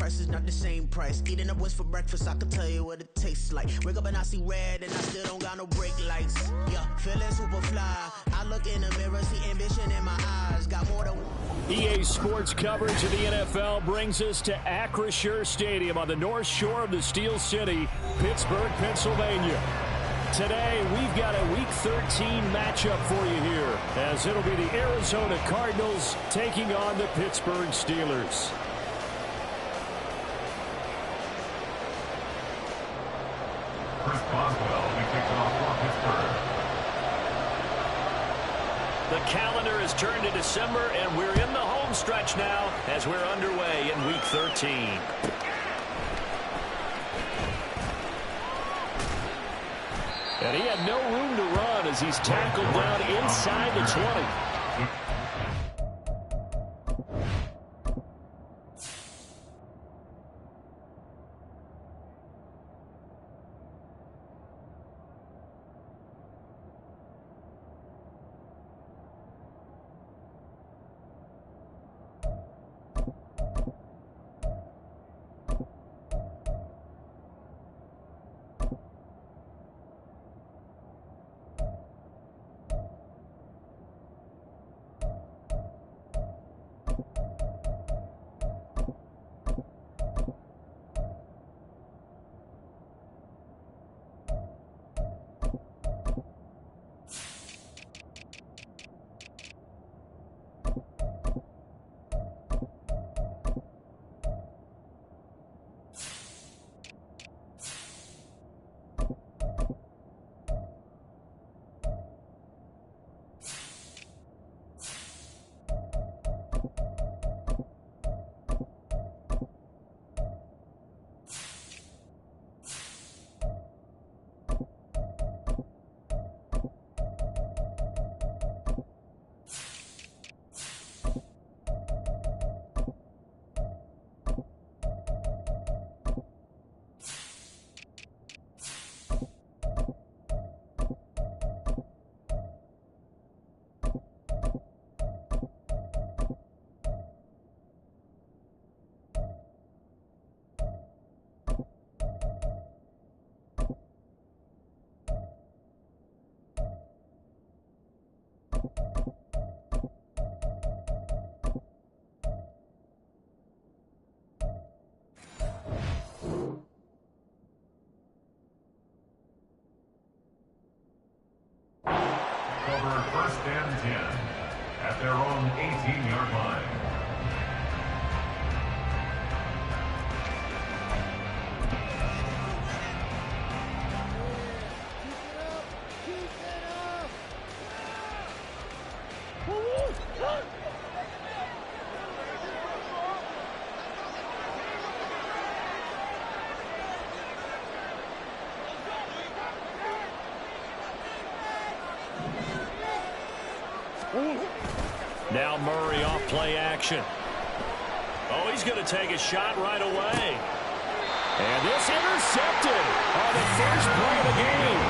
price is not the same price. Eating up what's for breakfast, I can tell you what it tastes like. Wake up and I see red and I still don't got no brake lights. Yeah, feeling super fly. I look in the mirror, see ambition in my eyes. Got more than EA Sports coverage of the NFL brings us to Acrisure Stadium on the north shore of the Steel City, Pittsburgh, Pennsylvania. Today, we've got a Week 13 matchup for you here, as it'll be the Arizona Cardinals taking on the Pittsburgh Steelers. Chris Boswell will be kicking off for Pittsburgh. The calendar has turned to December, and we're in the home stretch now as we're underway in Week 13. And he had no room to run as he's tackled down inside the 20. Over 1st and 10 at their own 18-yard line. Now Murray off play action. Oh, he's going to take a shot right away. And this intercepted on the first play of the game.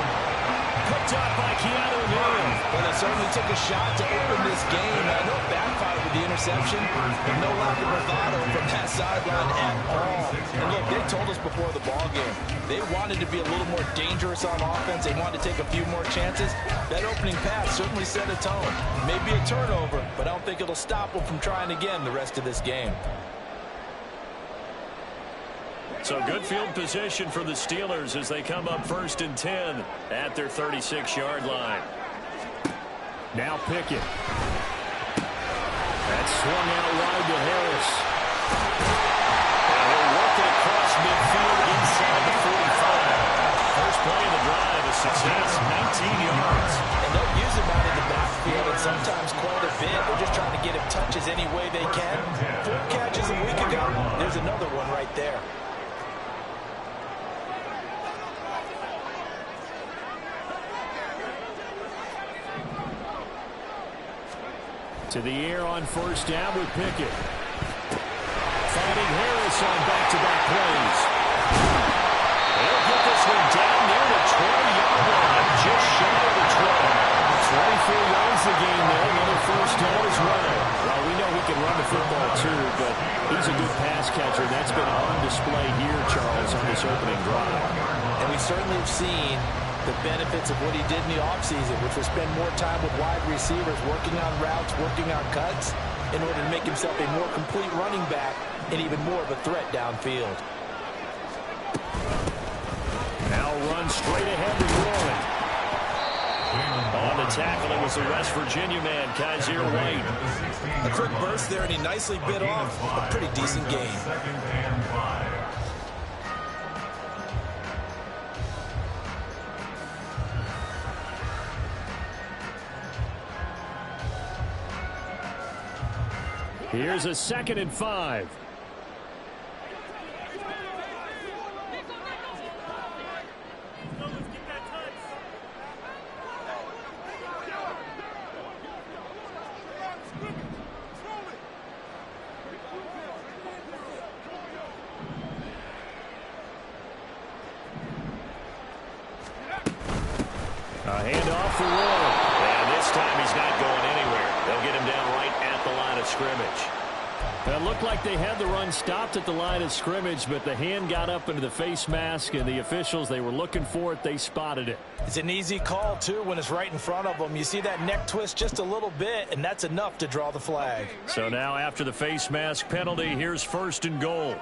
Picked up by Keanu Neal. Well, they certainly took a shot to open this game. I know it backfired with the interception, but no lack of bravado from that sideline at all. And look, they told us before the ball game, they wanted to be a little more dangerous on offense. They wanted to take a few more chances. That opening pass certainly set a tone. Maybe a turnover, but I don't think it'll stop them from trying again the rest of this game. So good field position for the Steelers as they come up 1st and 10 at their 36-yard line. Now Pickett. That's swung out wide to Harris. And he'll work it across midfield inside the 45. First play of the drive, a success, 19 yards. And they'll use him out in the backfield and sometimes quite a bit. They're just trying to get him touches any way they can. 4 catches a week ago. There's another one right there. To the air on 1st down with Pickett. Finding Harris on back-to-back plays. They'll put this one down near the 20-yard line, just shy of the 20. 24 yards the game there, another 1st down as well. Well, we know he can run the football too, but he's a good pass catcher. That's been on display here, Charles, on this opening drive. And we certainly have seen the benefits of what he did in the offseason, which was spend more time with wide receivers, working on routes, working on cuts, in order to make himself a more complete running back and even more of a threat downfield. Now run straight ahead to Warren. On the tackle, it was the West Virginia man, Kaiser White. A quick burst there, and he nicely bit off a pretty decent gain. Here's a 2nd and 5. A handoff for Warren. And this time he's not going anywhere. They'll get him down right at the line of scrimmage. It looked like they had the run stopped at the line of scrimmage, but the hand got up into the face mask, and the officials, they were looking for it. They spotted it. It's an easy call, too, when it's right in front of them. You see that neck twist just a little bit, and that's enough to draw the flag. So now after the face mask penalty, here's 1st and goal.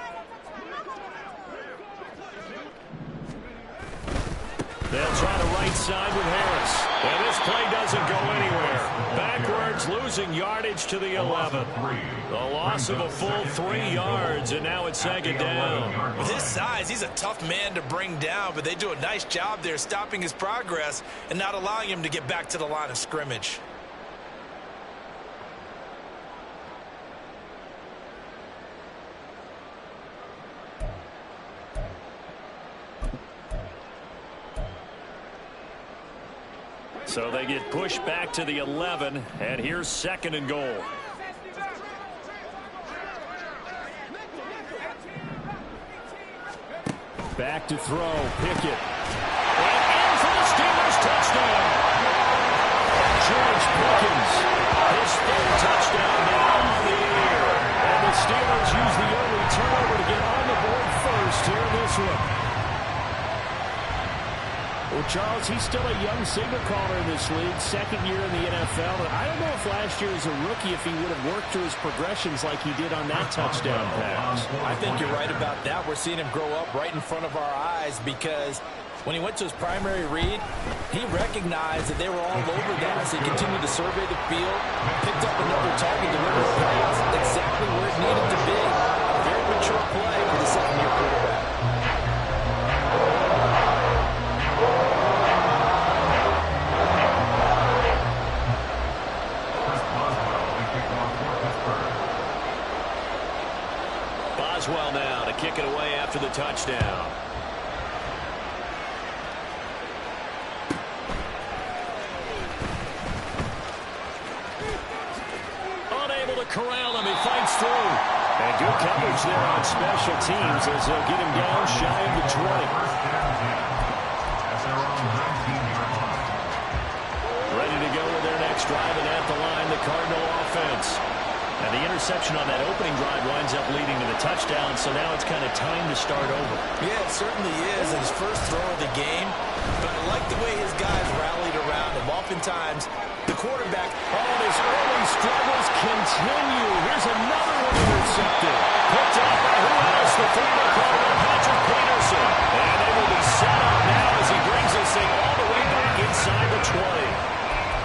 They'll try the right side with Harris. And this play doesn't go anywhere. Backwards, losing yardage to the 11. The loss of a full 3 yards, and now it's 2nd down. With his size, he's a tough man to bring down, but they do a nice job there stopping his progress and not allowing him to get back to the line of scrimmage. So they get pushed back to the 11, and here's 2nd and goal. Back to throw, Pickett. And in for the Steelers touchdown. George Pickens, his 3rd touchdown now on the year. And the Steelers use the early turnover to get on the board first here in this one. Well, Charles, he's still a young signal caller in this league, 2nd year in the NFL. And I don't know if last year as a rookie, if he would have worked through his progressions like he did on that touchdown pass. I think you're right about that. We're seeing him grow up right in front of our eyes because when he went to his primary read, he recognized that they were all over that. So he continued to survey the field, picked up another target, delivered a pass exactly where it needed to be. A very mature play for the 2nd-year quarterback. Boswell now to kick it away after the touchdown. Unable to corral him. He fights through. And good coverage there on special teams as they'll get him down shy of the 20. Ready to go with their next drive, and at the line, the Cardinal offense. And the interception on that opening drive winds up leading to the touchdown, so now it's kind of time to start over. Yeah, it certainly is. His first throw of the game. But I like the way his guys rallied around him. Oftentimes, the quarterback, and his early struggles continue. Here's another one intercepted. Picked up by who else? The former Cardinal, Patrick Peterson. And they will be set up now as he brings this thing all the way back inside the 20.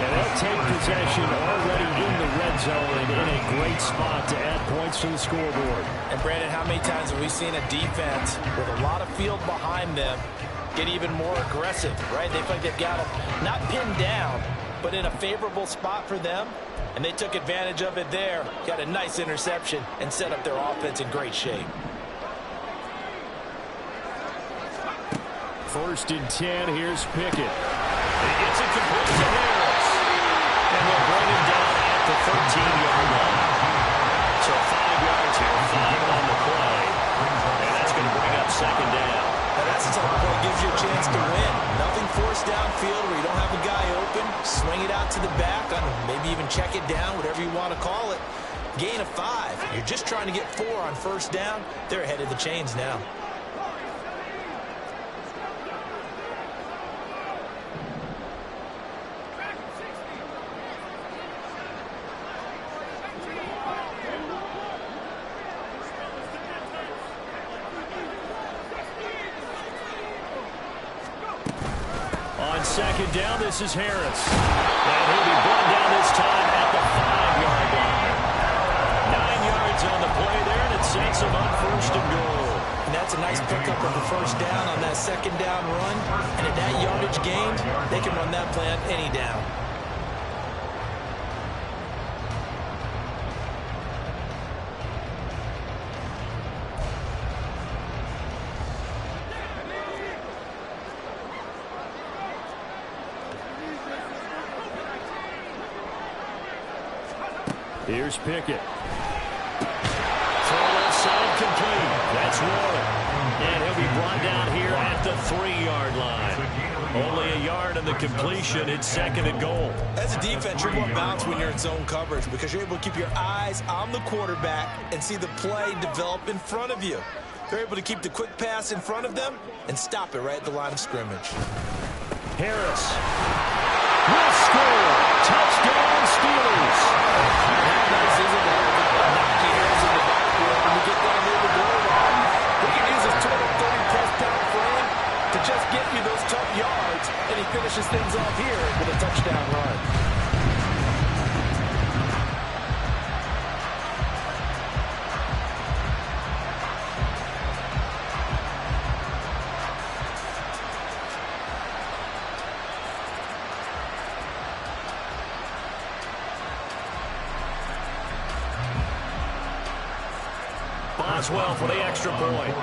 And they'll take possession already in the red zone and in a great spot to add points to the scoreboard. And Brandon, how many times have we seen a defense with a lot of field behind them get even more aggressive, right? They feel like they've got them not pinned down, but in a favorable spot for them. And they took advantage of it there. Got a nice interception and set up their offense in great shape. 1st and 10, here's Pickett. He gets it complete to Harris. And they'll bring him down at the 13-yard line. So 5 yards here, 5 on the play. And that's going to bring up 2nd down. Now that's the type of play that gives you a chance to win. Nothing forced downfield where you don't have a guy open. Swing it out to the back, maybe even check it down, whatever you want to call it. Gain of 5. You're just trying to get 4 on first down. They're ahead of the chains now. On second down, this is Harris. And he'll be brought down this time at the 5-yard line. 9 yards on the play there, and it sets him up first and goal. And that's a nice pickup of the first down on that second down run. And at that yardage gained, they can run that play on any down. Here's Pickett. Throw left side complete. That's Warren. And he'll be brought down here at the 3-yard line. Only a yard in the completion. It's second and goal. As a defense, you're more balanced when you're in zone coverage because you're able to keep your eyes on the quarterback and see the play develop in front of you. They're able to keep the quick pass in front of them and stop it right at the line of scrimmage. Harris will score. Touchdown, Steelers. How nice is it to have Najee Harris in the backfield when you get down near the goal line? He can use his 230-plus pound frame to just get you those tough yards, and he finishes things off here with a touchdown run. Boswell for the extra point.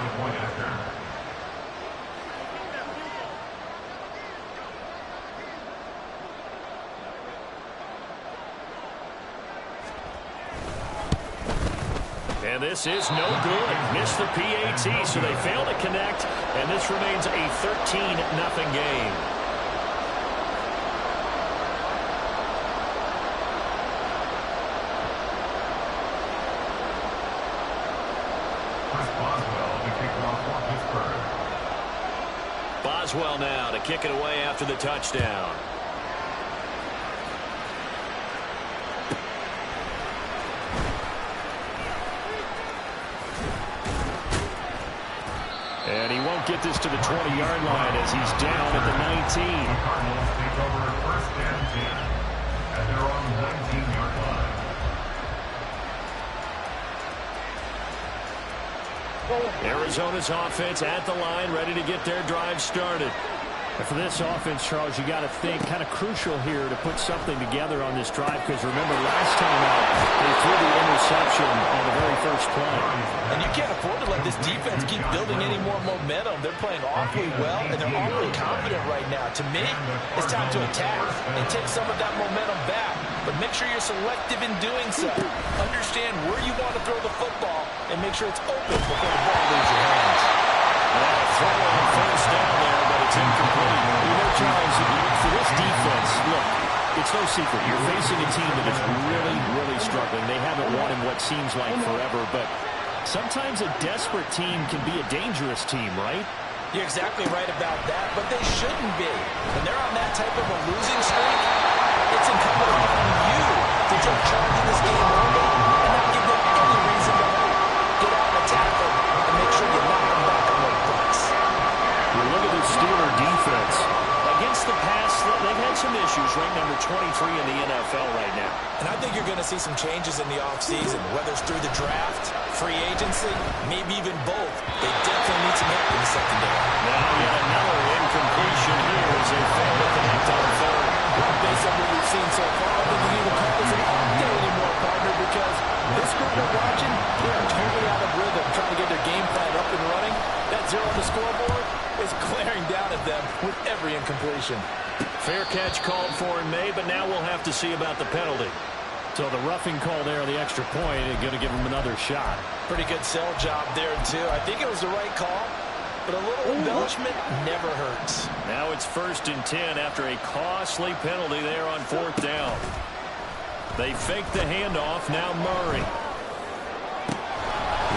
And this is no good. Missed the PAT, so they fail to connect, and this remains a 13-0 game. Boswell now to kick it away after the touchdown. And he won't get this to the 20-yard line as he's down at the 19. The Cardinals take over first and 10 at their own 19-yard line. Arizona's offense at the line, ready to get their drive started. And for this offense, Charles, you got to think kind of crucial here to put something together on this drive, because remember last time out they threw the interception on the very first play. And you can't afford to let this defense keep building any more momentum. They're playing awfully well, and they're awfully confident right now. To me, it's time to attack and take some of that momentum back. But make sure you're selective in doing so. Understand where you want to throw the football and make sure it's open before the ball leaves your hands. Throw on first down there, but it's incomplete. You know, Charles, for this defense, look, it's no secret. You're facing a team that is really, really struggling. They haven't won in what seems like forever, but sometimes a desperate team can be a dangerous team, right? You're exactly right about that, but they shouldn't be. When they're on that type of a losing streak, it's incumbent upon you to take charge of this game early and not give them any reason to hope. Get out and attack them and make sure you knock them back on their butts. Well, look at the Steeler defense. Against the pass, they've had some issues, ranked number 23 in the NFL right now. And I think you're going to see some changes in the offseason, whether it's through the draft, free agency, maybe even both. They definitely need some help in the secondary. Now yet another incompletion here as they fail to connect on third. Well, based on what we've seen so far, I think you need to call this an off day anymore, partner, because this group we're watching, they are totally out of rhythm, trying to get their game plan up and running. That 0 on the scoreboard is glaring down at them with every incompletion. Fair catch called for and made, but now we'll have to see about the penalty. So the roughing call there on the extra point is going to give him another shot. Pretty good sell job there, too. I think it was the right call, but a little embellishment never hurts. Now it's 1st and 10 after a costly penalty there on 4th down. They fake the handoff. Now Murray.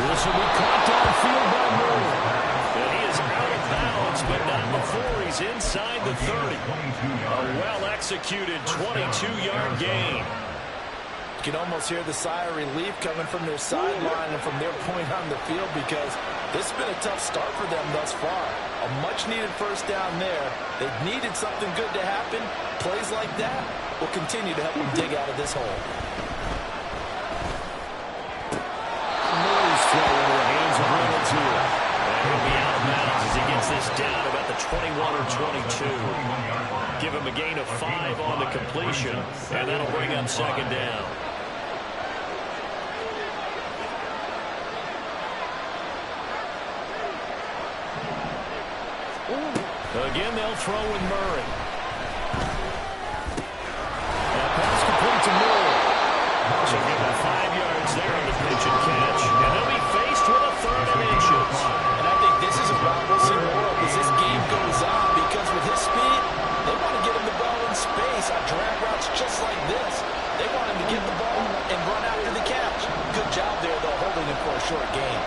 This will be caught downfield by Murray. And he is out of bounds, but not before he's inside the 30. A well-executed 22-yard gain. You can almost hear the sigh of relief coming from their sideline and from their point on the field, because this has been a tough start for them thus far. A much-needed first down there. They've needed something good to happen. Plays like that will continue to help them dig out of this hole. Murray's throw into the hands of Reynolds here. And he'll be out of bounds as he gets this down about the 21 or 22. Give him a gain of 5 on the completion, and that'll bring up second down. Again, they'll throw with Murray. That pass complete to Murray. So give him 5 yards there on the pitch and catch. And they'll be faced with a 3rd and inches. And I think this is a route we'll see more of as this game goes on, because with his speed, they want to get him the ball in space on drag routes just like this. They want him to get the ball and run after the catch. Good job there, though, holding him for a short gain.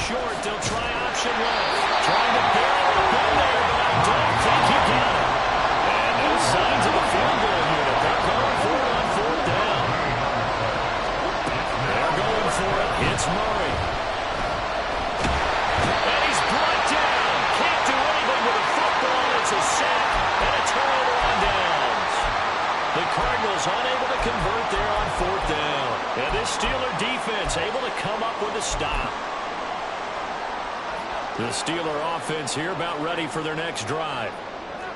Short, they'll try option left. Trying to barrel up in there, but I don't think he got it. And no signs of the field goal unit. They're going for it on 4th down. They're going for it. It's Murray. And he's brought down. Can't do anything with a football. It's a sack and a turnover on downs. The Cardinals unable to convert there on 4th down. And this Steeler defense able to come up with a stop. The Steeler offense here about ready for their next drive.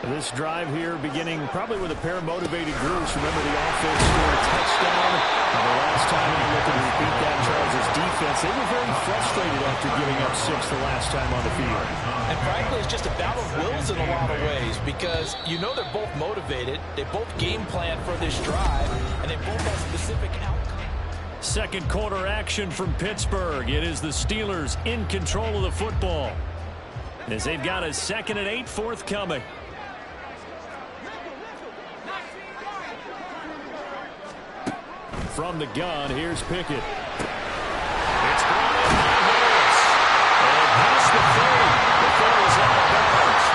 This drive here beginning probably with a pair of motivated groups. Remember, the offense scored a touchdown. And the last time we looked to repeat that, Charles' defense, they were very frustrated after giving up 6 the last time on the field. And frankly, it's just a battle of wills in a lot of ways, because you know they're both motivated. They both game plan for this drive, and they both have specific outcomes. Second quarter action from Pittsburgh. It is the Steelers in control of the football, as they've got a 2nd and 8 forthcoming. From the gun, here's Pickett. It's brought in by Harris. And past the 30 before he's out of bounds.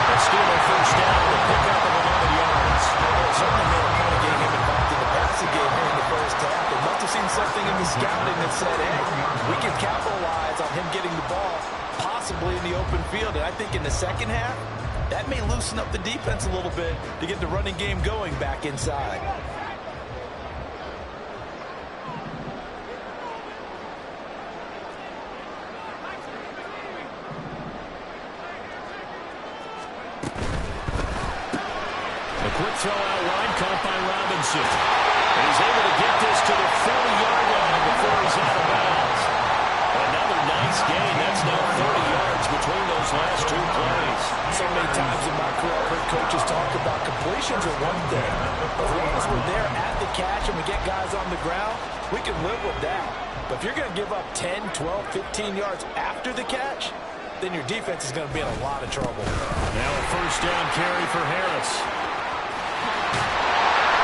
The Steeler first down with a pickup of 11 yards. Well, certainly made a point of getting him involved in the passing game here in the first half. They must have seen something in the scouting that said, hey, we can capitalize on him getting the ball, possibly in the open field. And I think in the second half, that may loosen up the defense a little bit to get the running game going back inside. Quick throw out wide, caught by Robinson. And he's able to get this to the 40-yard line before he's out of bounds. Another nice gain. That's now 30 yards between those last 2 plays. So many times in my career, I've heard coaches talk about completions are one thing. As long as we're there at the catch and we get guys on the ground, we can live with that. But if you're going to give up 10, 12, 15 yards after the catch, then your defense is going to be in a lot of trouble. Now a first down carry for Harris.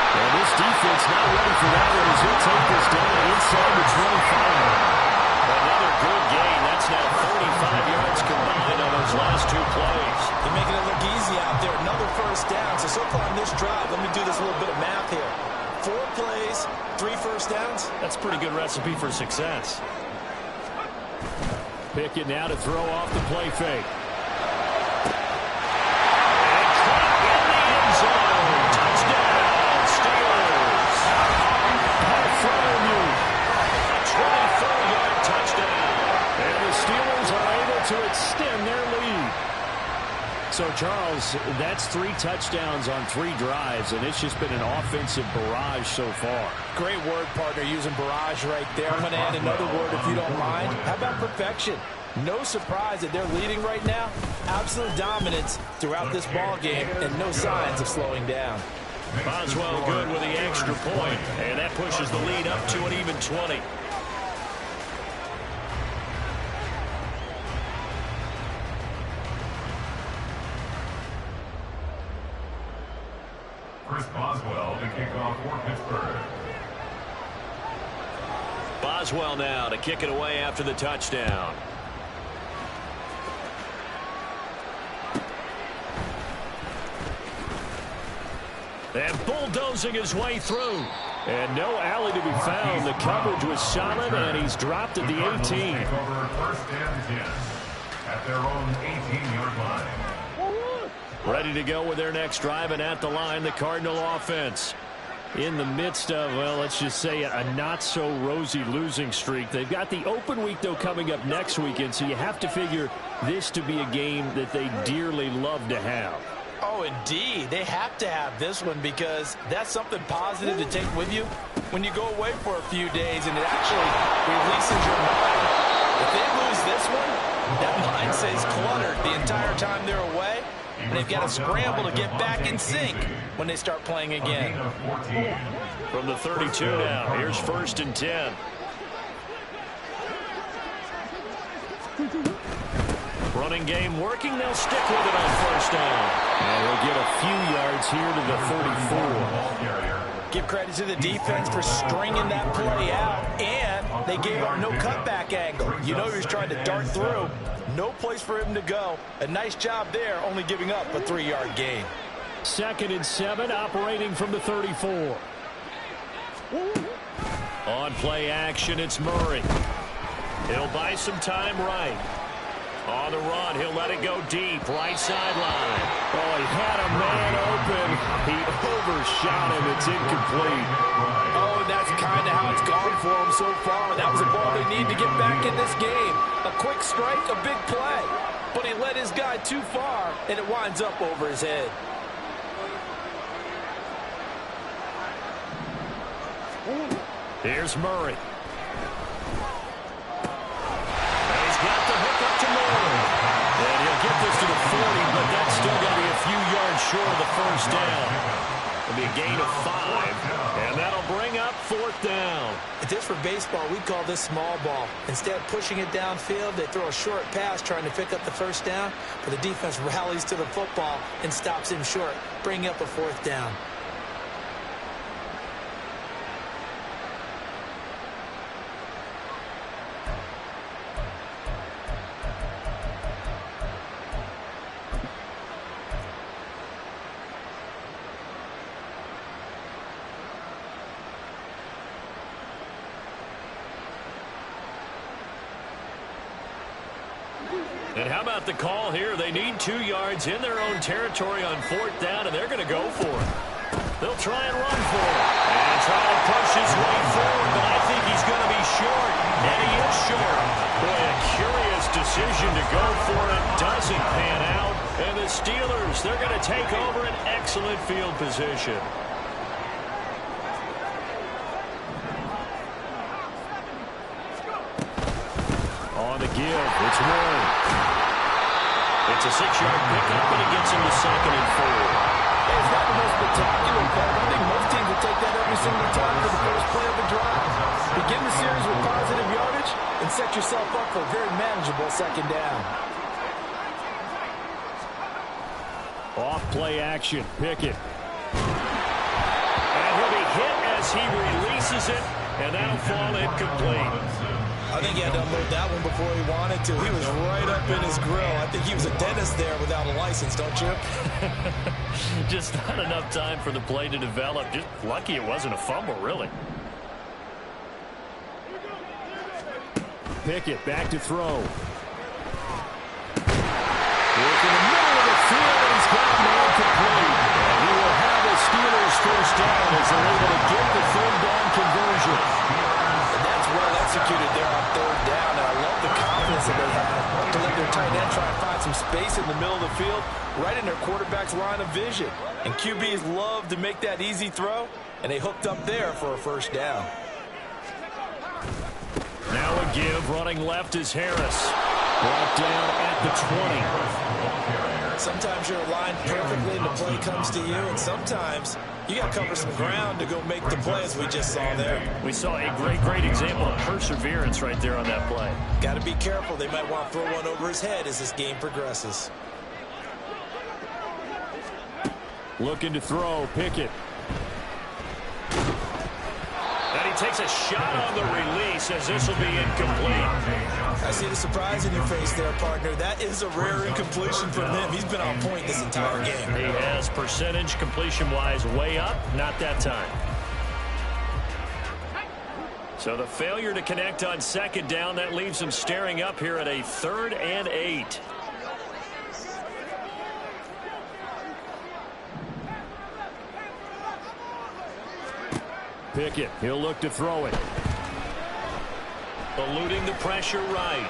And this defense not ready for that one as he'll take this down inside the 25. Another good gain. That's now 35 yards combined on those last 2 plays. They're making it look easy out there. Another first down. So far on this drive, let me do this little bit of math here. 4 plays, 3 first downs. That's a pretty good recipe for success. Pickett now to throw off the play fake. And trapped in the end zone. Touchdown, Steelers. Bartholomew. A 24-yard touchdown. And the Steelers are able to extend their lead. So, Charles, that's 3 touchdowns on 3 drives, and it's just been an offensive barrage so far. Great word, partner, using barrage right there. I'm going to add another word if you don't mind. How about perfection? No surprise that they're leading right now. Absolute dominance throughout this ball game, and no signs of slowing down. Boswell good with the extra point, and that pushes the lead up to an even 20. Boswell to kick off for Pittsburgh. Boswell now to kick it away after the touchdown. And bulldozing his way through. And no alley to be found. The coverage was solid, and he's dropped at the 18. First and 10 at their own 18-yard line. Ready to go with their next drive, and at the line, the Cardinal offense. In the midst of, well, let's just say a not-so-rosy losing streak. They've got the open week, though, coming up next weekend, so you have to figure this to be a game that they dearly love to have. Oh, indeed. They have to have this one because that's something positive to take with you when you go away for a few days, and it actually releases your mind. If they lose this one, that mind stays cluttered the entire time they're away, and they've got to scramble to get back in sync when they start playing again. From the 32 now, here's 1st and 10. Running game working. They'll stick with it on 1st down. And they'll get a few yards here to the 34. Give credit to the defense for stringing that play out, and they gave up no cutback angle. You know he was trying to dart through. No place for him to go. A nice job there, only giving up a 3-yard gain. 2nd and 7, operating from the 34. On play action, it's Murray. He'll buy some time right. On the run, he'll let it go deep, right sideline. Oh, he had a man open. He overshot him. It's incomplete. Oh, and that's kind of how it's gone for him so far. That was a ball they need to get back in this game. A quick strike, a big play. But he led his guy too far, and it winds up over his head. Here's Murray. Got the hook up to Murray. And he'll get this to the 40, but that's still going to be a few yards short of the 1st down. It'll be a gain of 5, and that'll bring up 4th down. If this were baseball, we'd call this small ball. Instead of pushing it downfield, they throw a short pass trying to pick up the 1st down, but the defense rallies to the football and stops him short, bringing up a 4th down. And how about the call here? They need 2 yards in their own territory on 4th down, and they're going to go for it. They'll try and run for it. And try to push his way forward, but I think he's going to be short. And he is short. Boy, a curious decision to go for it. Doesn't pan out. And the Steelers, they're going to take over an excellent field position. On the give, it's Warren. It's a 6-yard pickup, and it gets him to 2nd and 4. It's not the most spectacular play. I think most teams will take that every single time for the first play of the drive. Begin the series with positive yardage and set yourself up for a very manageable 2nd down. Off play action, Pickett. And he'll be hit as he releases it, and that'll fall incomplete. I think he had to unload that one before he wanted to. He was right up in his grill. I think he was a dentist there without a license, don't you? Just not enough time for the play to develop. Just lucky it wasn't a fumble, really. Pickett back to throw. Work in the middle of the field, and he's got a man complete. And he will have the Steelers 1st down as they're able to get the 3rd down conversion. Well executed there on 3rd down, and I love the confidence that they have to let their tight end try and find some space in the middle of the field, right in their quarterback's line of vision. And QBs love to make that easy throw, and they hooked up there for a 1st down. Now a give, running left is Harris. Brought down at the 20. Sometimes you're aligned perfectly and the play comes to you, and sometimes you got to cover some ground to go make the play, as we just saw there. We saw a great example of perseverance right there on that play. Got to be careful. They might want to throw one over his head as this game progresses. Looking to throw, Pickett. takes a shot on the release as this will be incomplete. I see the surprise in your face there, partner. That is a rare incompletion from him. He's been on point this entire game. He has percentage completion-wise way up, not that time. So the failure to connect on second down, that leaves him staring up here at a 3rd and 8. Pickett, he'll look to throw it. Eluding the pressure right.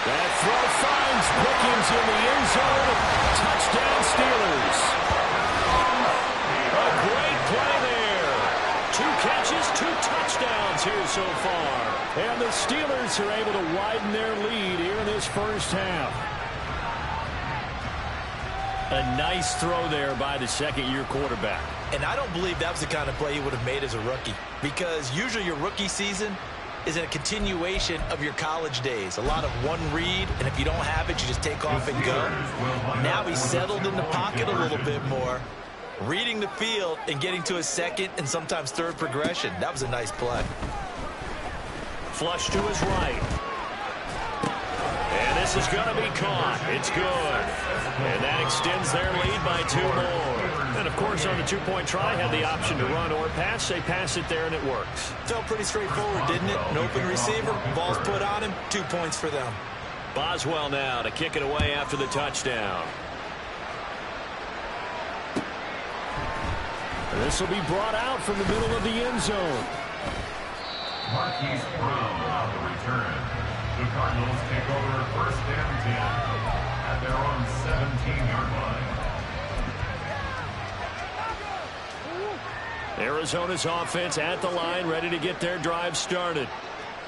That throw finds Pickens in the end zone. Touchdown Steelers. A great play there. 2 catches, 2 touchdowns here so far. And the Steelers are able to widen their lead here in this first half. A nice throw there by the second-year quarterback. And I don't believe that was the kind of play he would have made as a rookie, because usually your rookie season is a continuation of your college days. A lot of one read, and if you don't have it, you just take off and go. Now he's settled in the pocket a little bit more, reading the field and getting to a second and sometimes third progression. That was a nice play. Flush to his right. And this is going to be caught. It's good. And that extends their lead by 2 more. And, of course, on the 2-point try, had the option to run or pass. They pass it there, and it works. Felt pretty straightforward, didn't it? An open receiver, ball's put on him, 2 points for them. Boswell now to kick it away after the touchdown. This will be brought out from the middle of the end zone. Marquise Brown on the return. The Cardinals take over 1st and 10 at their own 17-yard line. Arizona's offense at the line, ready to get their drive started.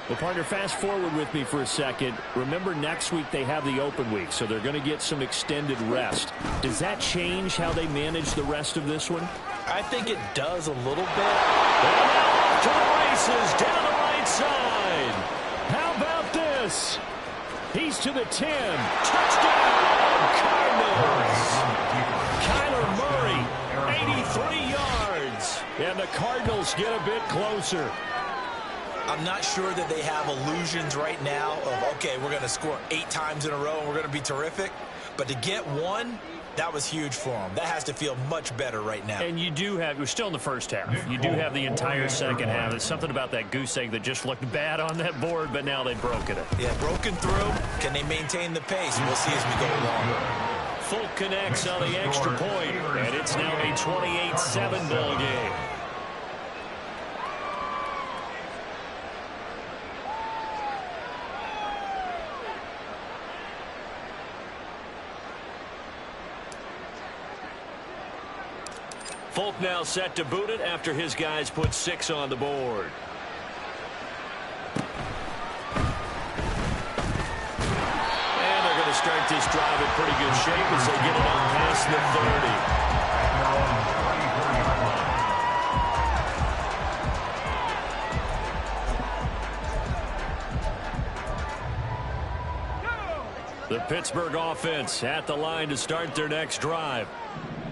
Well, partner, fast forward with me for a second. Remember, next week they have the open week, so they're going to get some extended rest. Does that change how they manage the rest of this one? I think it does a little bit. And now off to the races, down the right side. How about this? He's to the 10. Touchdown, Cardinals. Kyler Murray, 83 yards. And the Cardinals get a bit closer. I'm not sure that they have illusions right now of, okay, we're going to score 8 times in a row and we're going to be terrific. But to get 1, that was huge for them. That has to feel much better right now. And you do have, we're still in the first half. You do have the entire second half. It's something about that goose egg that just looked bad on that board, but now they've broken it. Yeah, broken through. Can they maintain the pace? We'll see as we go along. Folk connects on the extra point, and it's now a 28-7 ball game. Folk now set to boot it after his guys put 6 on the board. And they're going to start this drive in pretty good shape as they get it up past the 30. The Pittsburgh offense at the line to start their next drive.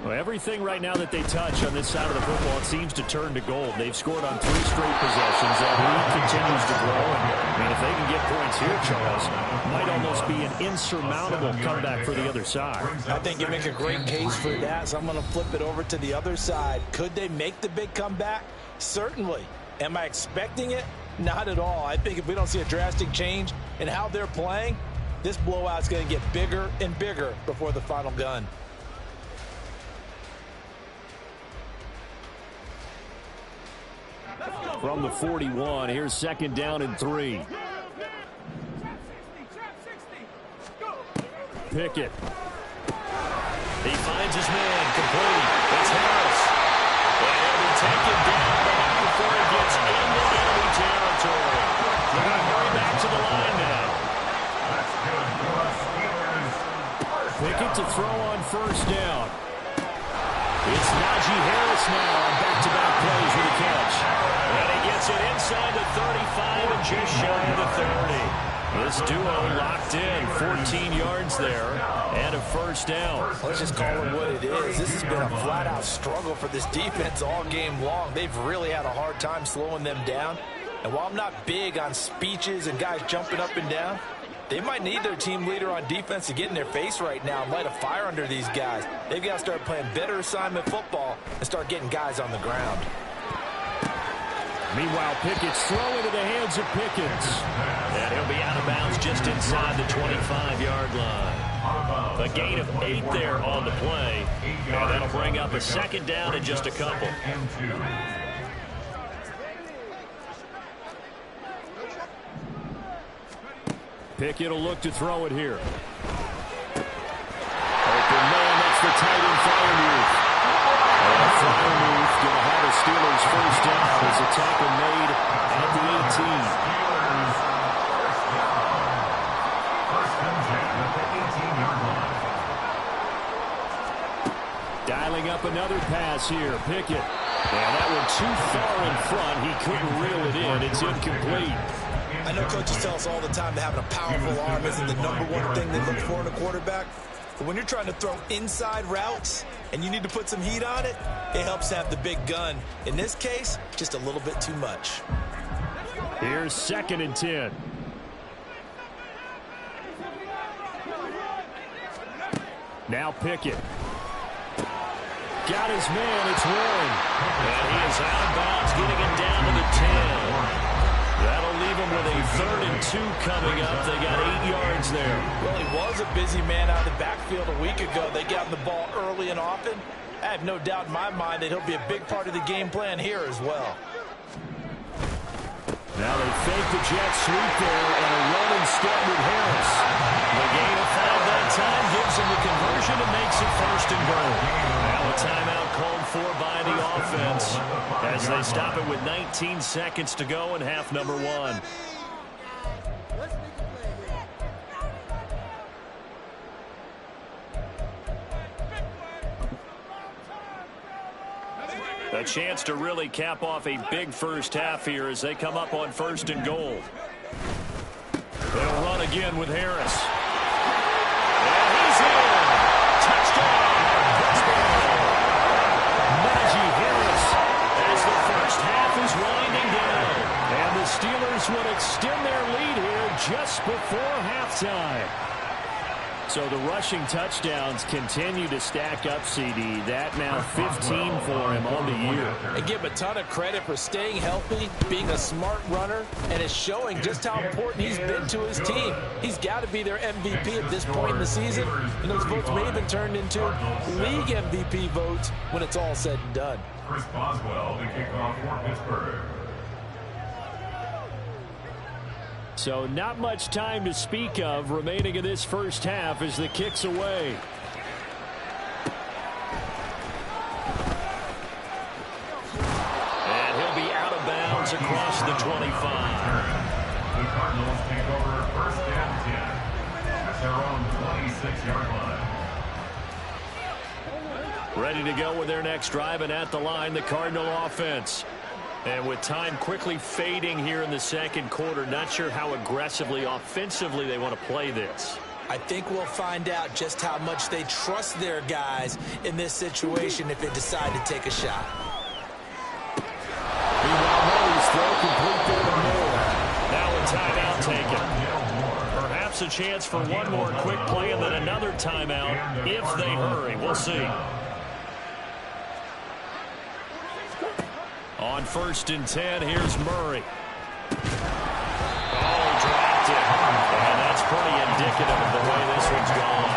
Well, everything right now that they touch on this side of the football, it seems to turn to gold. They've scored on 3 straight possessions. That lead continues to grow. And, I mean, if they can get points here, Charles, it might almost be an insurmountable comeback for the other side. I think you make a great case for that, so I'm going to flip it over to the other side. Could they make the big comeback? Certainly. Am I expecting it? Not at all. I think if we don't see a drastic change in how they're playing, this blowout's going to get bigger and bigger before the final gun. From the 41, here's 2nd down and 3. Pickett. He finds his man, complete. It's Harris. And he'll be taken down before he gets into enemy territory. They're going to hurry back to the line now. Pickett to throw on 1st down. It's Najee Harris now on back-to-back plays with a catch. And he gets it inside the 35 and just shy of the 30. This duo locked in, 14 yards there, and a first down. Let's just call it what it is. This has been a flat-out struggle for this defense all game long. They've really had a hard time slowing them down. And while I'm not big on speeches and guys jumping up and down, they might need their team leader on defense to get in their face right now and light a fire under these guys. They've got to start playing better assignment football and start getting guys on the ground. Meanwhile, Pickett's throw into the hands of Pickens. And he'll be out of bounds just inside the 25-yard line. A gain of 8 there on the play. And that'll bring up a second down in just a couple. Pickett will look to throw it here. Open man, that's the tight end Freiermuth. And Freiermuth going to have a Steelers first down as a tackle made at the 18. Dialing up another pass here, Pickett. And that one too far in front. He couldn't reel it in. It's incomplete. I know coaches tell us all the time that having a powerful arm isn't the #1 thing they look for in a quarterback. But when you're trying to throw inside routes and you need to put some heat on it, it helps to have the big gun. In this case, just a little bit too much. Here's 2nd and 10. Now Pickett. Got his man. It's Warren. And he is out of bounds, getting him down to the 10. That'll leave him with a 3rd and 2 coming up. They got 8 yards there. Well, he was a busy man out of the backfield a week ago. They got him the ball early and often. I have no doubt in my mind that he'll be a big part of the game plan here as well. Now they fake the jet sweep there and a run instead with Harris. The gain of 5 that time gives him the conversion and makes it 1st and goal. Now a timeout called for by the offense as they stop it with 19 seconds to go in half number 1. A chance to really cap off a big first half here as they come up on 1st and goal. They'll run again with Harris. And he's in. Touchdown, Pittsburgh. Najee Harris as the first half is winding down. And the Steelers would extend their lead here just before halftime. So the rushing touchdowns continue to stack up, CD. That now 15 for him on the year. And give him a ton of credit for staying healthy, being a smart runner, and it's showing just how important he's been to his team. He's got to be their MVP at this point in the season, and those votes may have been turned into league MVP votes when it's all said and done. Chris Boswell to kick off for Pittsburgh. So not much time to speak of remaining in this first half as the kick's away. And he'll be out of bounds across the 25. The Cardinals take over 1st and 10 at their own 26-yard line. Ready to go with their next drive, and at the line, the Cardinal offense. And with time quickly fading here in the 2nd quarter, not sure how aggressively, offensively they want to play this. I think we'll find out just how much they trust their guys in this situation if they decide to take a shot. Meanwhile, Murray's throw complete there to Moore. Now a timeout taken. Perhaps a chance for one more quick play and then another timeout if they hurry. We'll see. On 1st and 10, here's Murray. Oh, dropped it. And that's pretty indicative of the way this one's gone.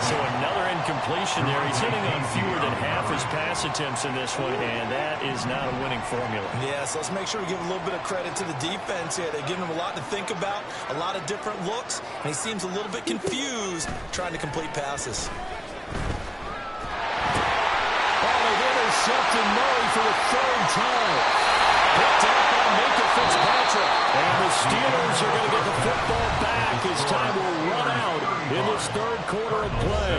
So another incompletion there. He's hitting on fewer than half his pass attempts in this one, and that is not a winning formula. Yeah, so let's make sure we give a little bit of credit to the defense here. They've given him a lot to think about, a lot of different looks, and he seems a little bit confused trying to complete passes. Intercepted Murray for the 3rd time. Picked up by Minkah Fitzpatrick. And the Steelers are going to get the football back as time will run out in this 3rd quarter of play.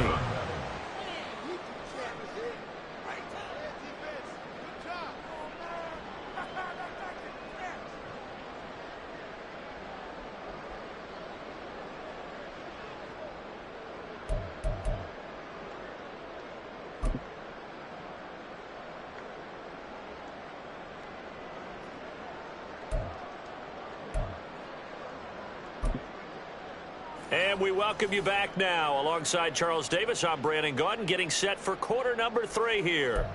And we welcome you back now. Alongside Charles Davis, I'm Brandon Gaudin, getting set for quarter number 3 here.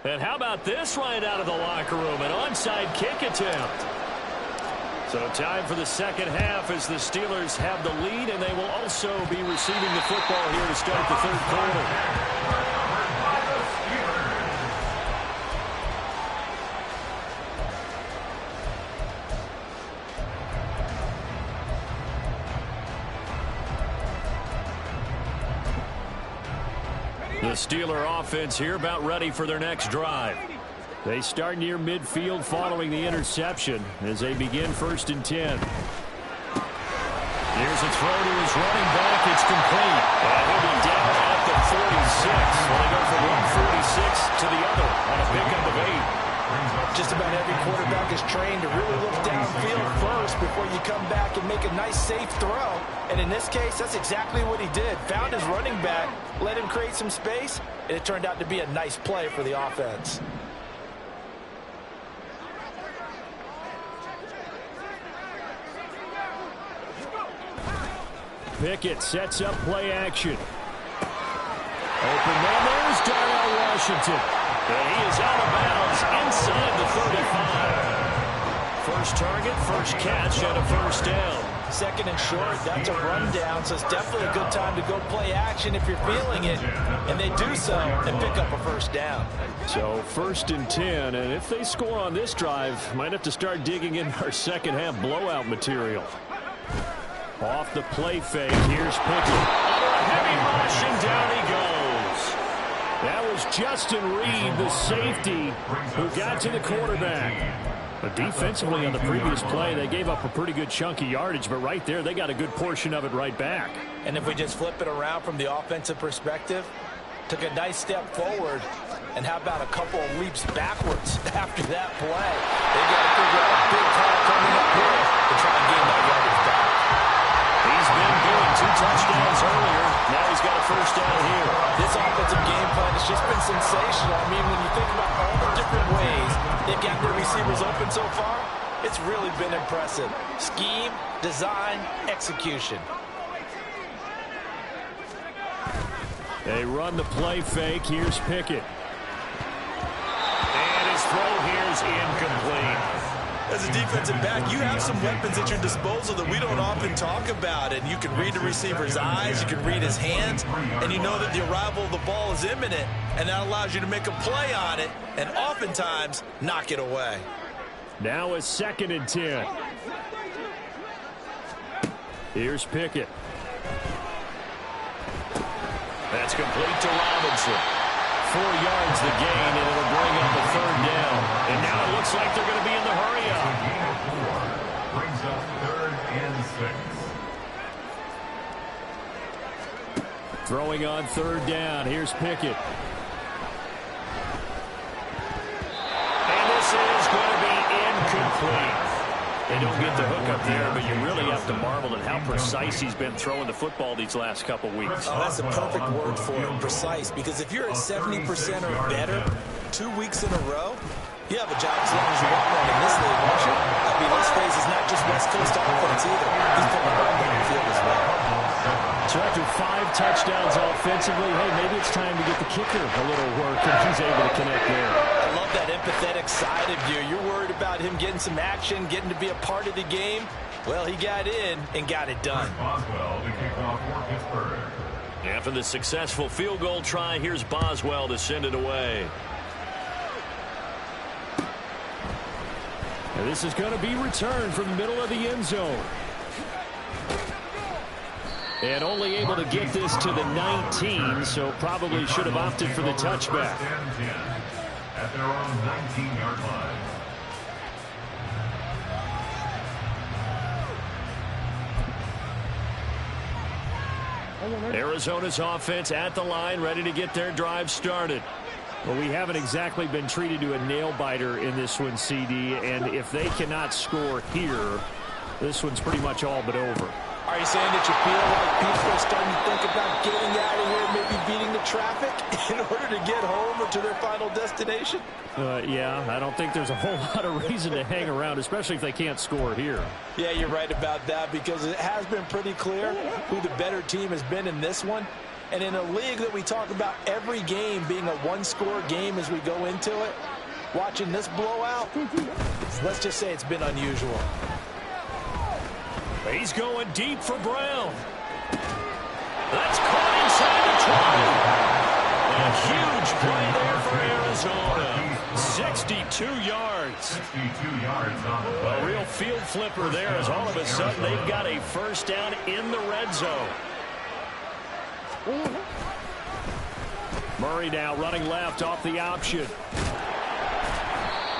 And how about this right out of the locker room? An onside kick attempt. So time for the second half as the Steelers have the lead, and they will also be receiving the football here to start the third quarter. The Steeler offense here about ready for their next drive. They start near midfield following the interception as they begin 1st and 10. Here's a throw to his running back. It's complete. And he'll be down at the 46. Well, they go from one 46 to the other on a pickup of 8. Just about every quarterback is trained to really look downfield first before you come back and make a nice, safe throw. And in this case, that's exactly what he did. Found his running back, let him create some space, and it turned out to be a nice play for the offense. Pickett sets up play action. Open man, there's Darnell Washington. And he is out of bounds inside the 35. First target, first catch, and a first down. 2nd and short, that's a rundown, so it's definitely a good time to go play action if you're feeling it. And they do so and pick up a first down. So 1st and 10, and if they score on this drive, might have to start digging in our second half blowout material. Off the play fake, here's Pickett. Under a heavy rush, and down he goes. That was Justin Reed, the safety, who got to the quarterback. But defensively on the previous play, they gave up a pretty good chunk of yardage, but right there, they got a good portion of it right back. And if we just flip it around from the offensive perspective, took a nice step forward, and how about a couple of leaps backwards after that play? They got to figure out a big call coming up here to try and gain that yardage back. He's been good. 2 touchdowns earlier. Now he's got a first down here. This offensive game plan has just been sensational. I mean, when you think about all the different ways they've got their receivers open so far, it's really been impressive. Scheme, design, execution. They run the play fake. Here's Pickett. And his throw here is incomplete. As a defensive back, you have some weapons at your disposal that we don't often talk about. And you can read the receiver's eyes, you can read his hands, and you know that the arrival of the ball is imminent, and that allows you to make a play on it and oftentimes knock it away. Now it's 2nd and 10. Here's Pickett. That's complete to Robinson. 4 yards the gain, and it'll bring up a 3rd down. And now it looks like they're going to be in the hurry-up. Gain of 4 brings up 3rd and 6. Throwing on 3rd down. Here's Pickett. And this is going to be incomplete. They don't get the hook up there, but you really have to marvel at how precise he's been throwing the football these last couple weeks. Oh, that's a perfect word for it, precise, because if you're at 70% or better 2 weeks in a row, you have a job as long as you want one in this league, won't you? I mean, this phase is not just West Coast offense either. He's putting the ball down the field as well. So after 5 touchdowns offensively, hey, maybe it's time to get the kicker a little work, and he's able to connect there. I love that empathetic side of you. You're worried about him getting some action, getting to be a part of the game. Well, he got in and got it done. Boswell to kick off for Pittsburgh. After the successful field goal try, here's Boswell to send it away. And this is going to be returned from the middle of the end zone. And only able to get this to the 19, so probably should have opted for the touchback. At their own 19-yard line. Arizona's offense at the line, ready to get their drive started. Well, we haven't exactly been treated to a nail-biter in this one, CD, and if they cannot score here, this one's pretty much all but over. Are you saying that you feel like people are starting to think about getting out of here, maybe beating the traffic in order to get home or to their final destination? Yeah, I don't think there's a whole lot of reason to hang around, especially if they can't score here. Yeah, you're right about that, because it has been pretty clear who the better team has been in this one. And in a league that we talk about every game being a one-score game as we go into it, watching this blowout, let's just say it's been unusual. He's going deep for Brown. That's caught inside the 20. A huge play there for Arizona. 62 yards. 62 yards on the play. A real field flipper there, as all of a sudden they've got a first down in the red zone. Murray now running left off the option.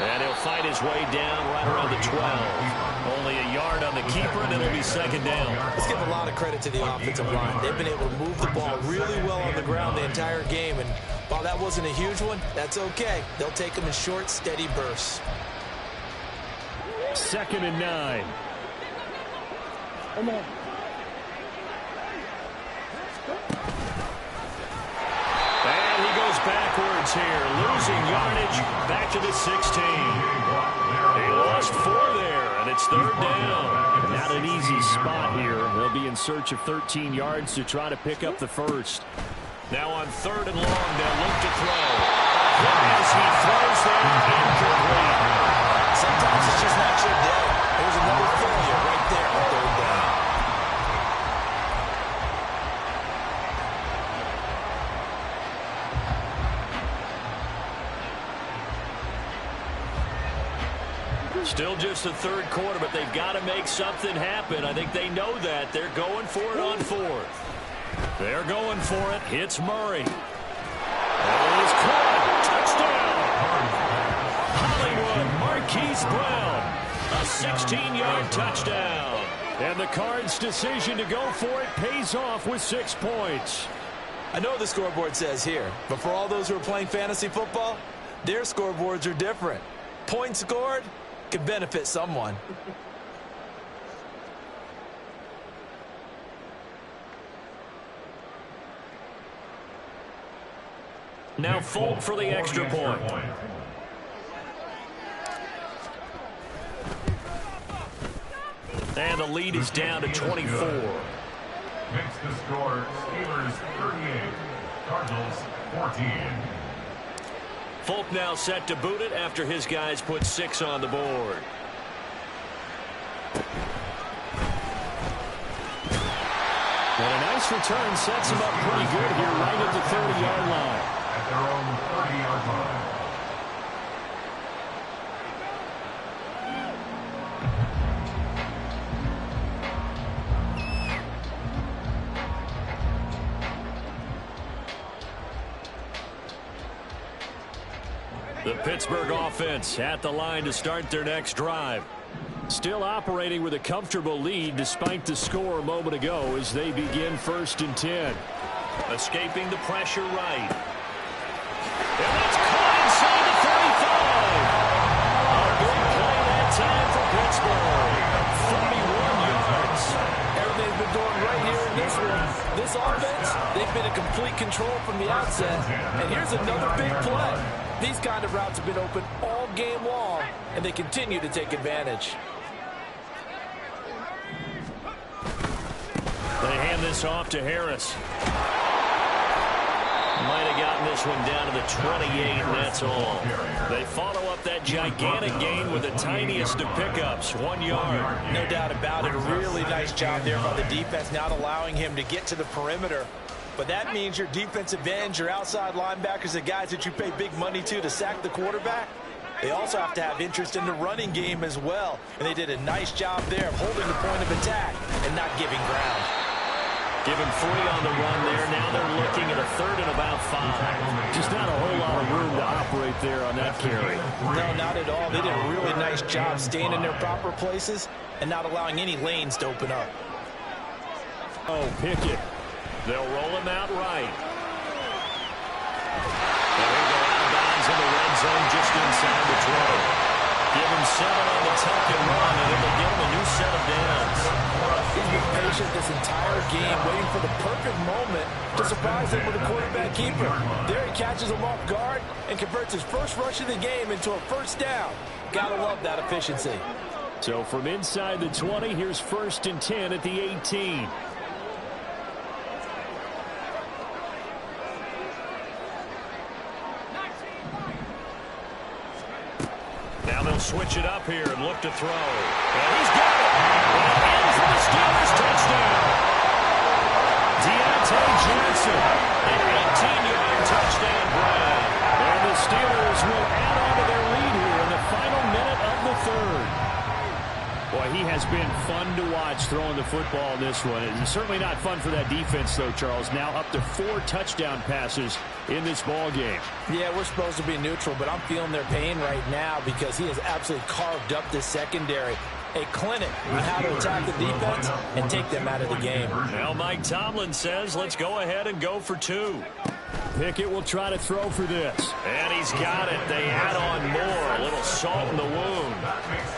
And he'll fight his way down right around the 12. Only a yard on the keeper, and it'll be second down. Let's give a lot of credit to the offensive line. They've been able to move the ball really well on the ground the entire game. And while that wasn't a huge one, that's okay. They'll take them in short, steady bursts. 2nd and 9. Come on. And he goes backwards here, losing yardage back to the 16. He lost 4 there, and it's 3rd down. Not an easy spot here. They'll be in search of 13 yards to try to pick up the first. Now on 3rd and long, they'll look to throw. As he throws there, incomplete. Sometimes it's just not your day. There's another failure right there on 3rd down. Still just the 3rd quarter, but they've got to make something happen. I think they know that. They're going for it on 4th. They're going for it. Hits Murray. And it is caught. Touchdown. Hollywood, Marquise Brown. A 16-yard touchdown. And the Cards' decision to go for it pays off with 6 points. I know the scoreboard says here, but for all those who are playing fantasy football, their scoreboards are different. Points scored could benefit someone. Now Folk for the extra point. And the lead is down to 24. Makes the score Steelers 38, Cardinals 14. Folk now set to boot it after his guys put 6 on the board. And a nice return sets him up pretty good here right at the 30-yard line. At their own 30-yard line. The Pittsburgh offense at the line to start their next drive. Still operating with a comfortable lead despite the score a moment ago as they begin 1st and 10. Escaping the pressure right. And that's caught inside the 35. A big play that time for Pittsburgh. 41 yards. Everything's been going right here in this one. This offense, they've been in complete control from the outset. And here's another big play. These kind of routes have been open all game long, and they continue to take advantage. They hand this off to Harris. Might have gotten this one down to the 28, and that's all. They follow up that gigantic gain with the tiniest of pickups, 1 yard. No doubt about it. A really nice job there by the defense, not allowing him to get to the perimeter. But that means your defensive ends, your outside linebackers, the guys that you pay big money to sack the quarterback, they also have to have interest in the running game as well. And they did a nice job there of holding the point of attack and not giving ground. Given 3 on the run there. Now they're looking at a 3rd and about 5. Just not a whole lot of room to operate there on that carry. No, not at all. They did a really nice job staying in their proper places and not allowing any lanes to open up. Oh, Pickett. They'll roll him out right. And he'll go out of bounds in the red zone just inside the 12. Give him 7 on the tuck and run, and it'll give him a new set of downs. stayed patient this entire game, waiting for the perfect moment to surprise them with a quarterback keeper. There he catches him off guard and converts his first rush of the game into a first down. Gotta love that efficiency. So from inside the 20, here's 1st and 10 at the 18. Now they'll switch it up here and look to throw. And he's got it. And in for the Steelers touchdown. Deontay Johnson, an 18-yard touchdown grab. And the Steelers will add on to their lead here in the final minute of the 3rd. Boy, he has been fun to watch throwing the football in this one. It's certainly not fun for that defense, though, Charles. Now up to 4 touchdown passes in this ball game. Yeah, we're supposed to be neutral, but I'm feeling their pain right now because he has absolutely carved up this secondary. A clinic on how to attack the defense and take them out of the game. Well, Mike Tomlin says, let's go ahead and go for 2. Pickett will try to throw for this. And he's got it. They add on more. A little salt in the wound.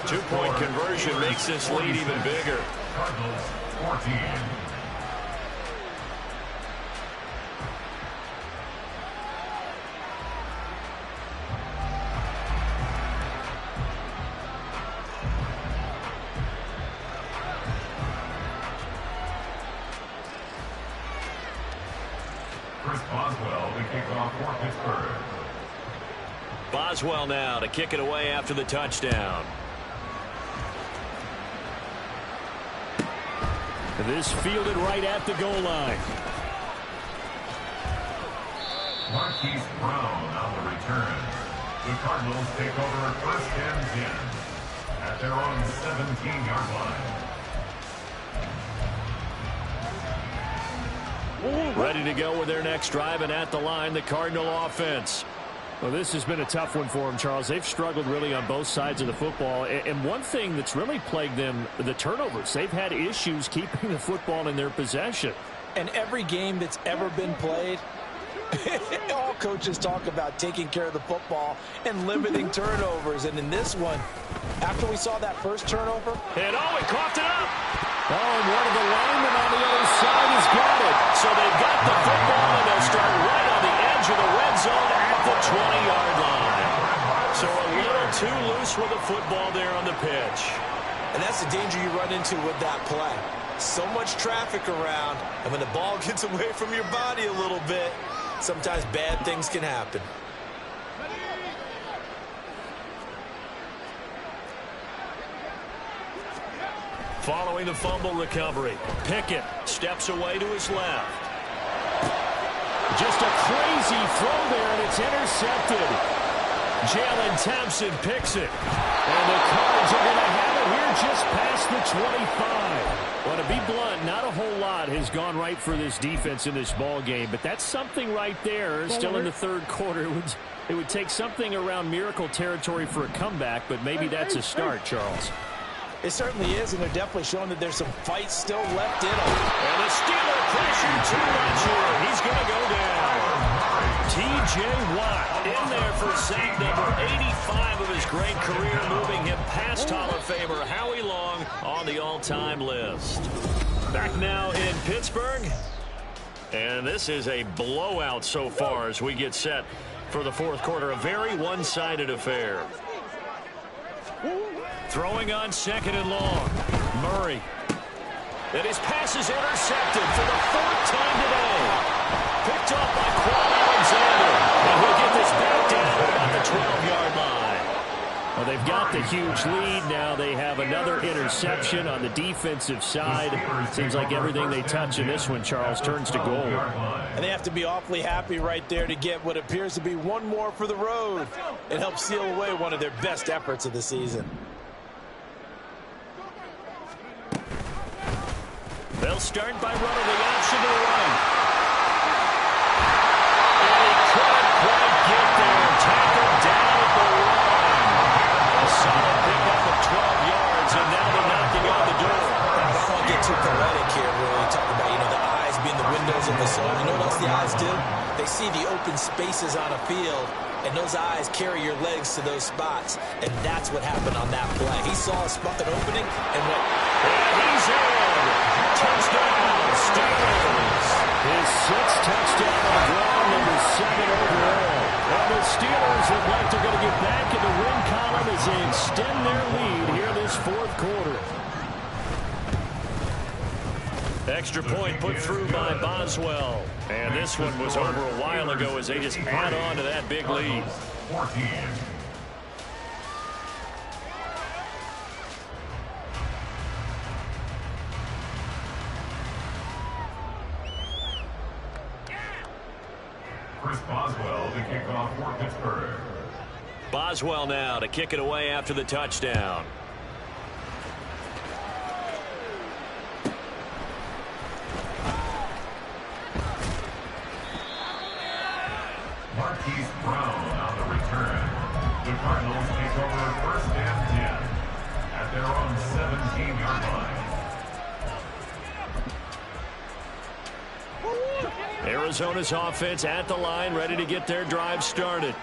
2-point conversion makes this lead even bigger. Cardinals 14. Chris Boswell to kick off for Pittsburgh. Boswell now to kick it away after the touchdown. This fielded right at the goal line. Marquise Brown on the return. The Cardinals take over 1st and 10 at their own 17-yard line. Ready to go with their next drive, and at the line, the Cardinal offense. Well, this has been a tough one for them, Charles. They've struggled really on both sides of the football. And one thing that's really plagued them, the turnovers. They've had issues keeping the football in their possession. And every game that's ever been played, all coaches talk about taking care of the football and limiting turnovers. And in this one, after we saw that first turnover. And he coughed it up. Oh, and one of the linemen on the other side has got it. So they've got the football, and they'll start right on the edge of the red zone at the 20-yard line. So a little too loose with the football there on the pitch. And that's the danger you run into with that play. So much traffic around, and when the ball gets away from your body a little bit, sometimes bad things can happen. Following the fumble recovery, Pickett steps away to his left. Just a crazy throw there, and it's intercepted. Jalen Thompson picks it. And the Cards are going to have it here just past the 25. Well, to be blunt, not a whole lot has gone right for this defense in this ball game, but that's something right there. Still in the 3rd quarter. It would take something around miracle territory for a comeback, but maybe that's a start, Charles. It certainly is, and they're definitely showing that there's some fight still left in them. And the Steeler pressure too much here. He's going to go down. T.J. Watt in there for sack number 85 of his great career, moving him past Hall of Famer Howie Long on the all-time list. Back now in Pittsburgh. And this is a blowout so far as we get set for the 4th quarter. A very one-sided affair. Throwing on 2nd and long. Murray. And his pass is intercepted for the 4th time today. Picked off by Quan Alexander. And he'll get this back down at about the 12-yard line. Well, they've got the huge lead. Now they have another interception on the defensive side. Seems like everything they touch in this one, Charles, turns to gold. And they have to be awfully happy right there to get what appears to be one more for the road and help seal away one of their best efforts of the season. They'll start by running the option to the right. And he couldn't quite get there. Tackled down at the line. A solid pickup of 12 yards, and now they're knocking on the door. I don't want to get too poetic here, really. Talk about, the eyes being the windows of the soul. You know what else the eyes do? They see the open spaces on a field, and those eyes carry your legs to those spots. And that's what happened on that play. He saw a spot, an opening, and went. And he's in. touchdown, Steelers. His 6th touchdown on the ground, number 7 overall. And the Steelers look like they're going to get back in the win column as they extend their lead here this 4th quarter. Extra point put through by Boswell. And this one was over a while ago as they just add on to that big lead. 14. Chris Boswell to kick off for Pittsburgh. Boswell now to kick it away after the touchdown. Marquise Brown on the return. The Cardinals take over 1st and 10 at their own 17-yard line. Arizona's offense at the line, ready to get their drive started.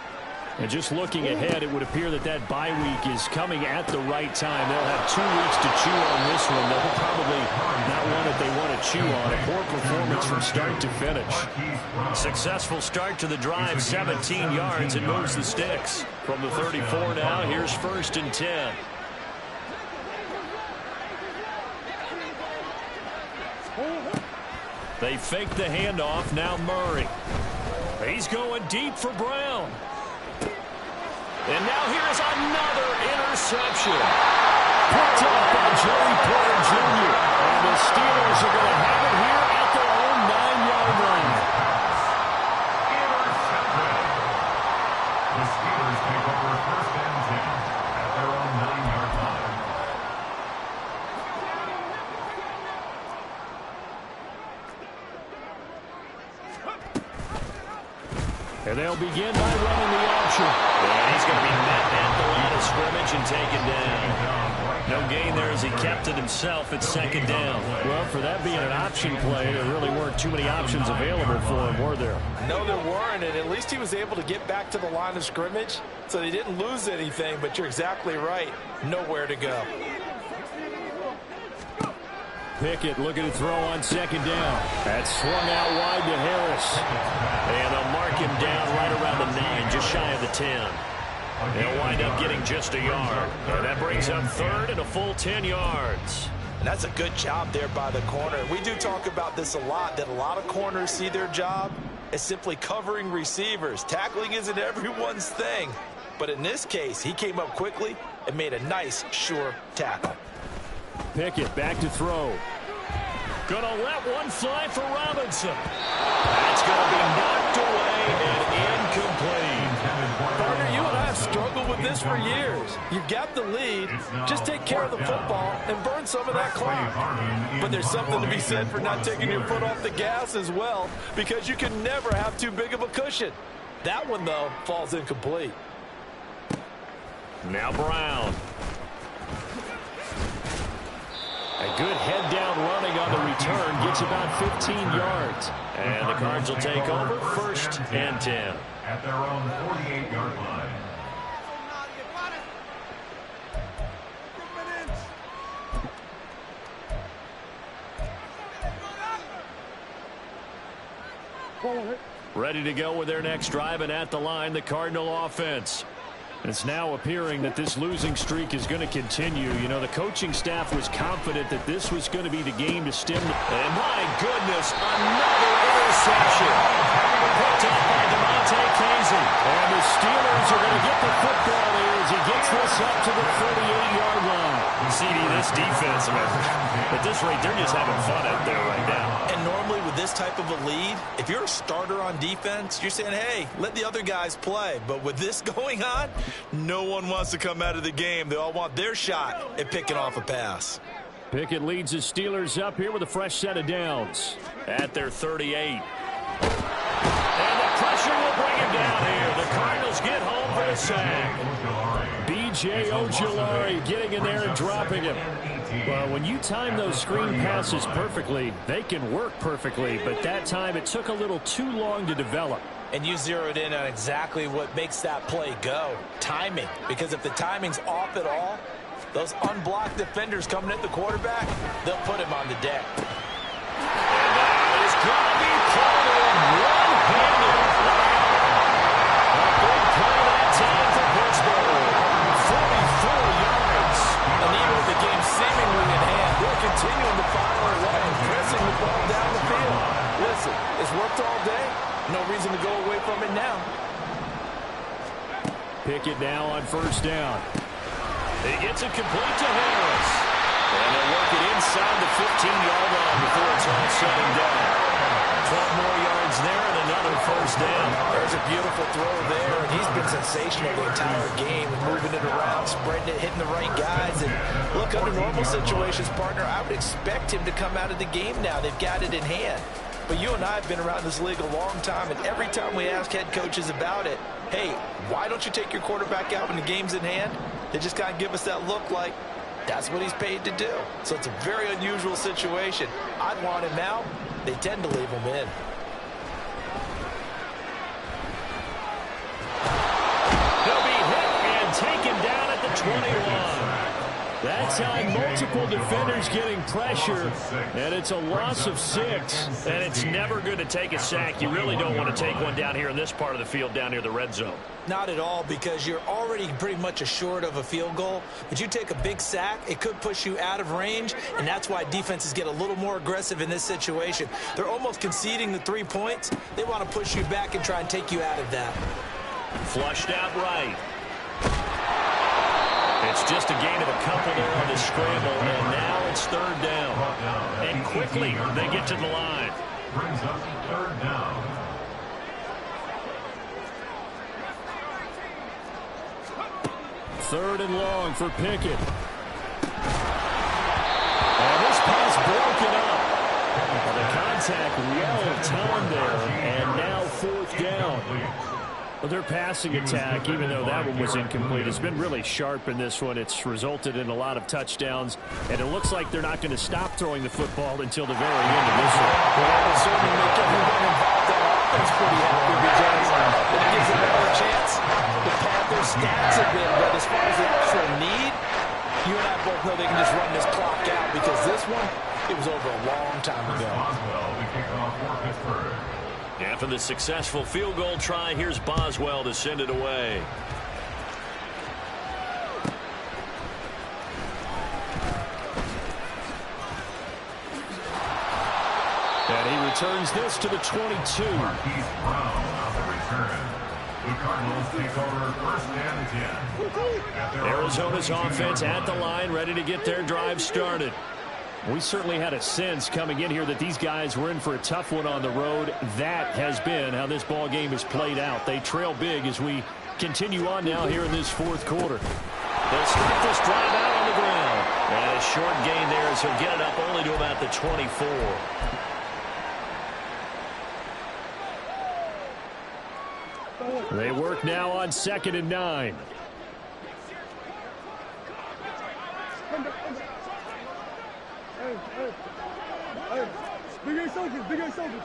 And just looking ahead, it would appear that that bye week is coming at the right time. They'll have 2 weeks to chew on this one. They'll probably not one that they want to chew on. A poor performance from start to finish. Successful start to the drive, 17 yards, and moves the sticks. From the 34 now, here's 1st and 10. They fake the handoff, now Murray. He's going deep for Brown. And now here's another interception. Picked up by Joey Porter Jr. And the Steelers are going to have it here at their own 9-yard line. Intercepted. The Steelers take over 1st and 10 at their own 9-yard line. And they'll begin by running the option. And he's going to be met at the line of scrimmage and taken down. No gain there as he kept it himself at 2nd down. Well, for that being an option play, there really weren't too many options available for him, were there? No, there weren't, and at least he was able to get back to the line of scrimmage, so they didn't lose anything, but you're exactly right. Nowhere to go. Pickett looking to throw on 2nd down. That's swung out wide to Harris. And they'll mark him down right around the 9, just shy of the 10. They'll wind up getting just a yard. And that brings up 3rd and a full 10 yards. And that's a good job there by the corner. We do talk about this a lot, that a lot of corners see their job as simply covering receivers. Tackling isn't everyone's thing. But in this case, he came up quickly and made a nice, sure tackle. Pickett back to throw. Gonna let one fly for Robinson. That's gonna be knocked away and incomplete. Partner, you and I have struggled with this for years. You've got the lead. Just take care of the football and burn some of that clock. But there's something to be said for not taking your foot off the gas as well, because you can never have too big of a cushion. That one, though, falls incomplete. Now Brown. A good head-down running on the return. Gets about 15 yards. And the Cards will take over 1st and 10. At their own 48-yard line. Ready to go with their next drive, and at the line, the Cardinal offense. It's now appearing that this losing streak is going to continue. You know, the coaching staff was confident that this was going to be the game to stem. And my goodness, another interception. Picked up by Demonte Casey. And the Steelers are going to get the football here as he gets this up to the 38-yard line. CD, this defense, at this rate, they're just having fun out there right now. And normally with this type of a lead, if you're a starter on defense, you're saying, hey, let the other guys play. But with this going on, no one wants to come out of the game. They all want their shot at picking off a pass. Pickett leads the Steelers up here with a fresh set of downs at their 38. And the pressure will bring him down here. The Cardinals get home for the sack. B.J. Ojulari getting in there and dropping him. Well, when you time those screen passes perfectly, they can work perfectly. But that time it took a little too long to develop. And you zeroed in on exactly what makes that play go. Timing. Because if the timing's off at all, those unblocked defenders coming at the quarterback, they'll put him on the deck. to go away from it now. Pickett now on first down. He gets it complete to Harris. And they'll work it inside the 15-yard line before it's all said and done. 12 more yards there and another first down. There's a beautiful throw there, and he's been sensational the entire game, moving it around, spreading it, hitting the right guys. And look, under normal situations, partner, I would expect him to come out of the game now. They've got it in hand. But you and I have been around this league a long time, and every time we ask head coaches about it, hey, why don't you take your quarterback out when the game's in hand? They just kind of give us that look like that's what he's paid to do. So it's a very unusual situation. I'd want him out. They tend to leave him in. He'll be hit and taken down at the 21. That time, multiple defenders getting pressure, and it's a loss of 6. And it's never good to take a sack. You really don't want to take one down here in this part of the field, down near the red zone. Not at all, because you're already pretty much assured of a field goal. But you take a big sack, it could push you out of range, and that's why defenses get a little more aggressive in this situation. They're almost conceding the 3 points. They want to push you back and try and take you out of that. Flushed out right. It's just a gain of a couple there on the scramble, and now it's third down. And quickly, they get to the line. Brings up third down. Third and long for Pickett. And this pass broken up. The contact well timed there, and now fourth down. Well, their passing attack, even though that one was incomplete, has been really sharp in this one. It's resulted in a lot of touchdowns, and it looks like they're not going to stop throwing the football until the very end of this one. Well, that will certainly make everyone involved in offense pretty happy, because it gives them another chance to pad their stats a bit. But as far as the actual need, you and I both know they can just run this clock out, because this one, it was over a long time ago. Boswell, the kickoff for Pittsburgh. After the successful field goal try, here's Boswell to send it away. And he returns this to the 22. Marquise Brown on the return. The Cardinals take over first and 10. Arizona's offense at the line, ready to get their drive started. We certainly had a sense coming in here that these guys were in for a tough one on the road. That has been how this ball game has played out. They trail big as we continue on now here in this fourth quarter. They'll start this drive out on the ground. And a short gain there as he'll get it up only to about the 24. They work now on 2nd and 9. Big A soldiers, big A soldiers.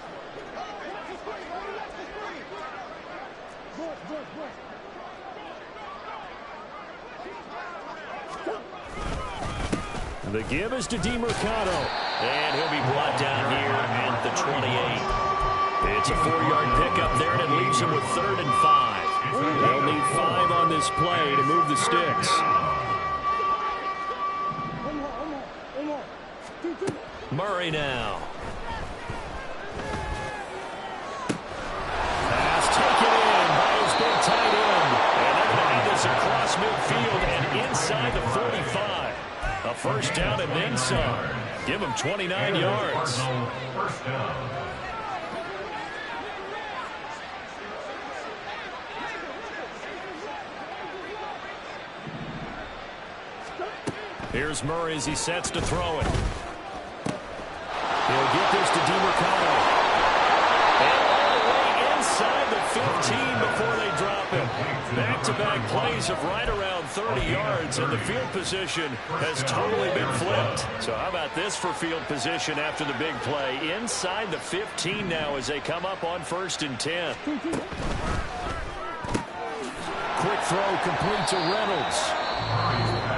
The give is to DeMercado. And he'll be brought down here at the 28. It's a 4-yard pickup there, and it leaves him with 3rd and 5. They'll need 5 on this play to move the sticks. Murray now. Pass taken in by his big tight end. And they're going to have this across midfield and inside the 45. A first down and then some. Give him 29 yards. First down. Here's Murray as he sets to throw it. He'll get this to DeMercado. And all the way inside the 15 before they drop him. Back-to-back plays of right around 30 yards, and the field position has totally been flipped. So how about this for field position after the big play? Inside the 15 now as they come up on 1st and 10. Quick throw complete to Reynolds.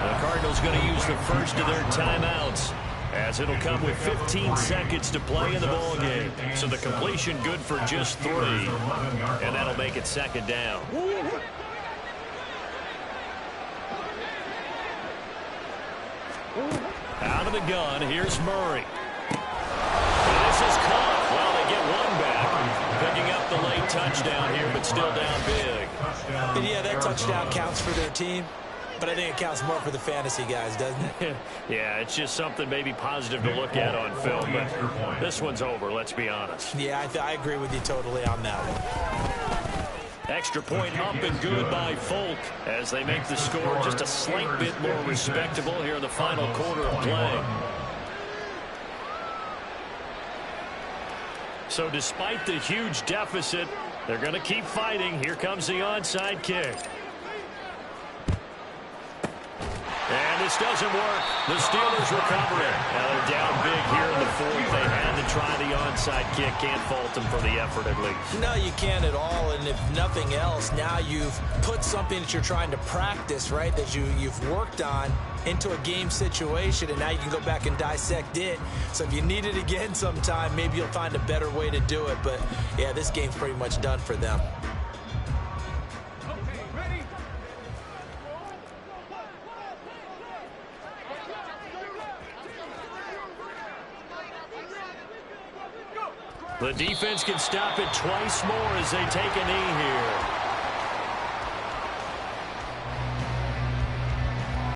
The Cardinals going to use the first of their timeouts, as it'll come with 15 seconds to play in the ball game. So the completion good for just 3, and that'll make it 2nd down. Out of the gun, here's Murray. And this is caught. Well, they get one back, picking up the late touchdown here, but still down big. And yeah, that touchdown counts for their team, but I think it counts more for the fantasy guys, doesn't it? Yeah, it's just something maybe positive to look at on film, but this one's over, let's be honest. Yeah, I agree with you totally on that one. Extra point up and good by Folk as they make the score just a slight bit more respectable here in the final quarter of play. So despite the huge deficit, they're going to keep fighting. Here comes the onside kick. And this doesn't work. The Steelers recover it. Now they're down big here in the fourth. They had to try the onside kick. Can't fault them for the effort at least. No, you can't at all. And if nothing else, now you've put something that you're trying to practice, right, that you've worked on into a game situation, and now you can go back and dissect it. So if you need it again sometime, maybe you'll find a better way to do it. But, yeah, this game's pretty much done for them. The defense can stop it twice more as they take a knee here.